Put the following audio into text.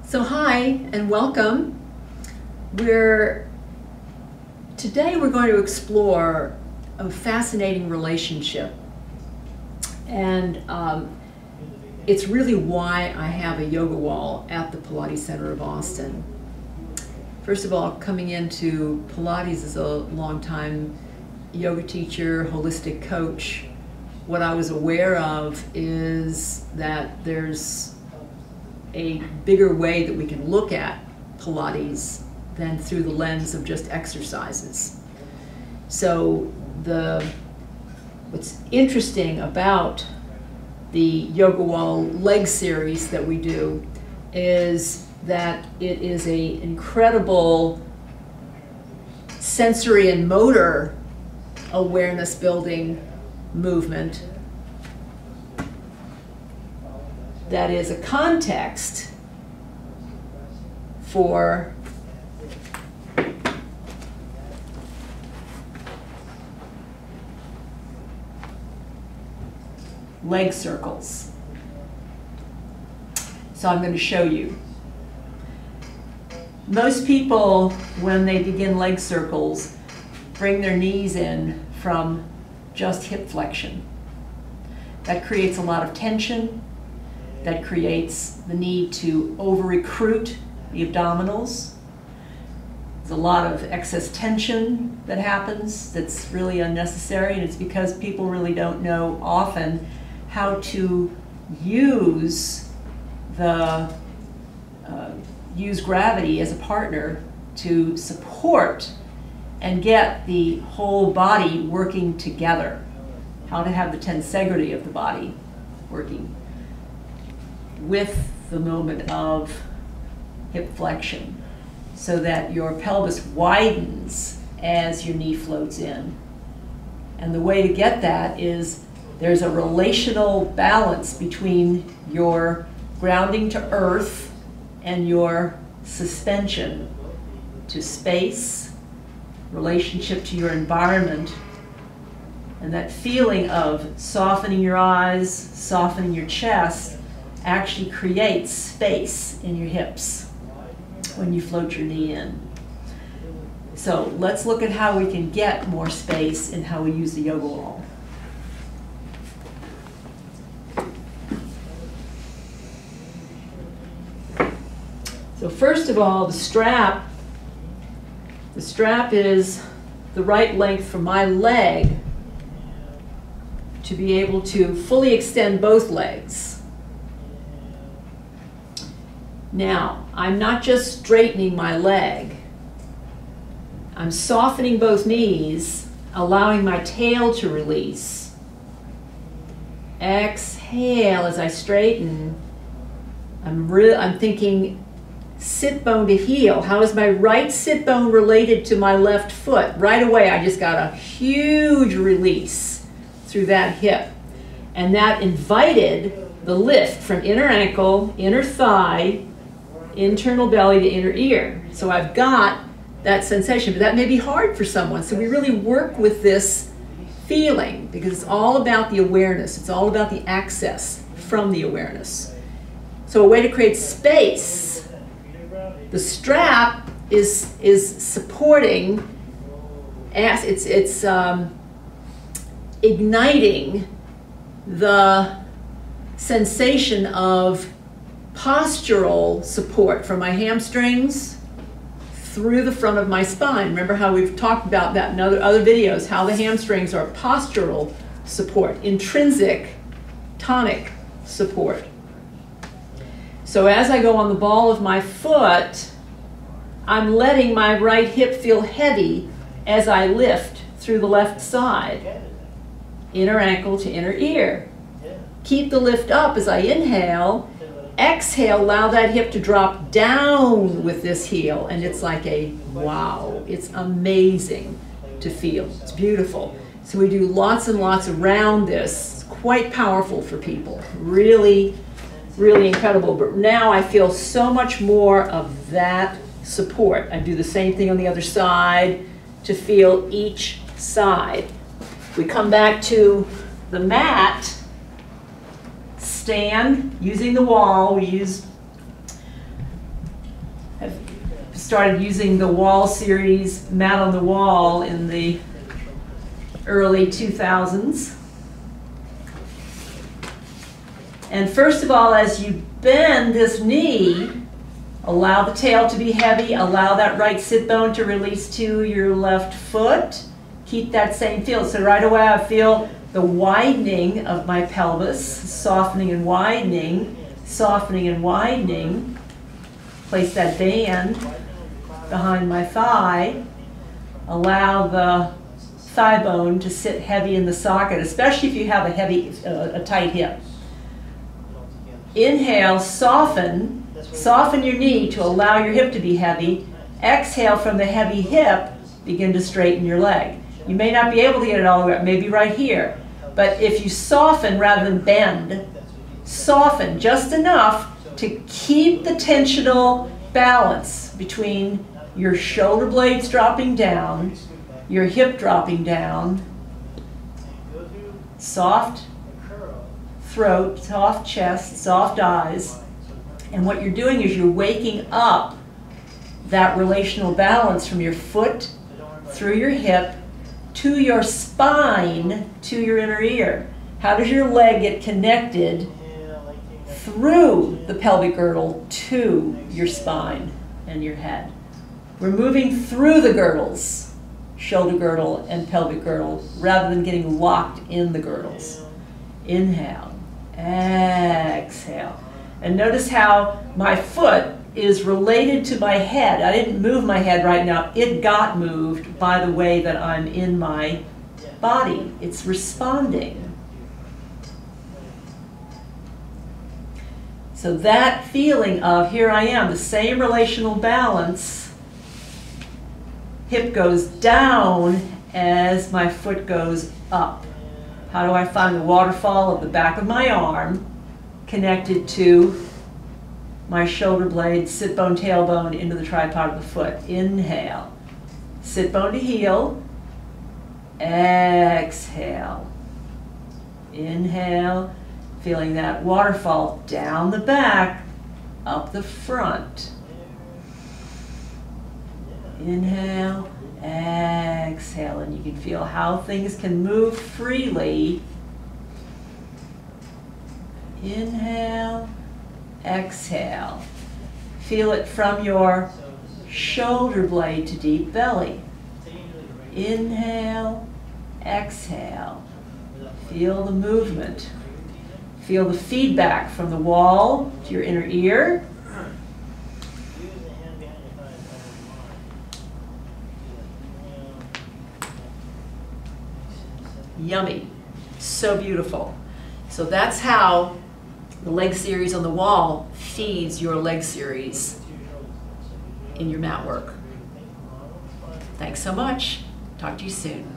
So hi and welcome. Today we're going to explore a fascinating relationship, and it's really why I have a yoga wall at the Pilates Center of Austin. First of all, coming into Pilates as a long-time yoga teacher, holistic coach, what I was aware of is that there's a bigger way that we can look at Pilates than through the lens of just exercises. So what's interesting about the Yoga Wall leg series that we do is that it is an incredible sensory and motor awareness building movement that is a context for leg circles. So I'm going to show you. Most people, when they begin leg circles, bring their knees in from just hip flexion. That creates a lot of tension. That creates the need to over-recruit the abdominals. There's a lot of excess tension that happens that's really unnecessary, and it's because people really don't know often how to use gravity as a partner to support and get the whole body working together. How to have the tensegrity of the body working with the moment of hip flexion so that your pelvis widens as your knee floats in. And the way to get that is there's a relational balance between your grounding to earth and your suspension to space, relationship to your environment, and that feeling of softening your eyes, softening your chest actually creates space in your hips when you float your knee in. So let's look at how we can get more space in how we use the yoga wall. So first of all, the strap is the right length for my leg to be able to fully extend both legs. Now, I'm not just straightening my leg. I'm softening both knees, allowing my tail to release. Exhale as I straighten. I'm thinking sit bone to heel. How is my right sit bone related to my left foot? Right away, I just got a huge release through that hip. And that invited the lift from inner ankle, inner thigh, internal belly to inner ear. So I've got that sensation, but that may be hard for someone. So we really work with this feeling because it's all about the awareness. It's all about the access from the awareness. So a way to create space, the strap is supporting, as it's igniting the sensation of postural support from my hamstrings through the front of my spine. Remember how we've talked about that in other videos, how the hamstrings are postural support, intrinsic tonic support. So as I go on the ball of my foot, I'm letting my right hip feel heavy as I lift through the left side, inner ankle to inner ear. Keep the lift up as I inhale. Exhale, allow that hip to drop down with this heel, and it's like a wow. It's amazing to feel. It's beautiful. So we do lots and lots around this. It's quite powerful for people. Really, really incredible. But now I feel so much more of that support. I do the same thing on the other side to feel each side. We come back to the mat. Stand using the wall. We use started using the wall series, mat on the wall, in the early 2000s. And first of all, as you bend this knee, allow the tail to be heavy, allow that right sit bone to release to your left foot. Keep that same feel. So right away I feel the widening of my pelvis, softening and widening, softening and widening. Place that band behind my thigh. Allow the thigh bone to sit heavy in the socket, especially if you have a tight hip. Inhale, soften your knee to allow your hip to be heavy. Exhale from the heavy hip, begin to straighten your leg. You may not be able to get it all the way up, maybe right here. But if you soften rather than bend, soften just enough to keep the tensional balance between your shoulder blades dropping down, your hip dropping down, soft throat, soft chest, soft eyes. And what you're doing is you're waking up that relational balance from your foot through your hip to your spine to your inner ear. How does your leg get connected through the pelvic girdle to your spine and your head? We're moving through the girdles, shoulder girdle and pelvic girdle, rather than getting locked in the girdles. Inhale, exhale. And notice how my foot is related to my head. I didn't move my head right now. It got moved by the way that I'm in my body. It's responding. So that feeling of, here I am, the same relational balance, hip goes down as my foot goes up. How do I find the waterfall of the back of my arm connected to my shoulder blade, sit bone, tailbone into the tripod of the foot? Inhale, sit bone to heel, exhale, inhale, feeling that waterfall down the back, up the front. Inhale, exhale, and you can feel how things can move freely. Inhale, exhale. Feel it from your shoulder blade to deep belly. Inhale, exhale. Feel the movement. Feel the feedback from the wall to your inner ear. Yummy. So beautiful. So that's how the leg series on the wall feeds your leg series in your mat work. Thanks so much. Talk to you soon.